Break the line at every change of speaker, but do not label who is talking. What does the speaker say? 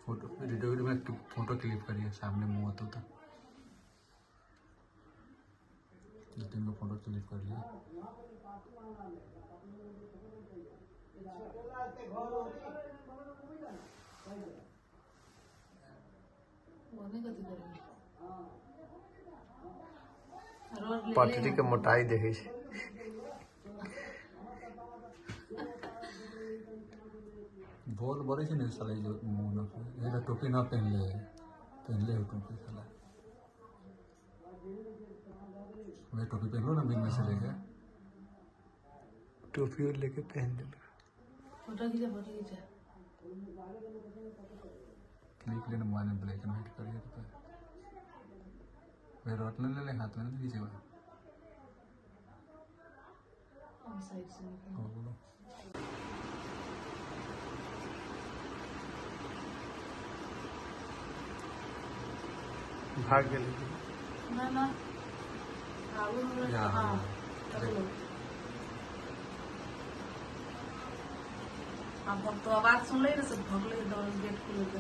Photo video में photo click करिए, सामने मुँह होता था। 2-3 को फोटो क्लिक कर लिया।
पटरी के मोटाई देखे
बहुत बड़े से नहीं साला जो मुँह ना टोपी ना पहन ले हो टोपी साला। मैं टोपी पहन लो ना बिन में से लेके
टोपी लेके पहन ले।
फोटो खींचा
क्लिक लेना मोबाइल में ब्लैक एंड व्हाइट करिए तो फिर रटने ले हाथ में नहीं खींचेगा।
साइड से
भाग गए
ना ना हाँ अब तो आवाज सुन ले ना सब भगले गेट खुले के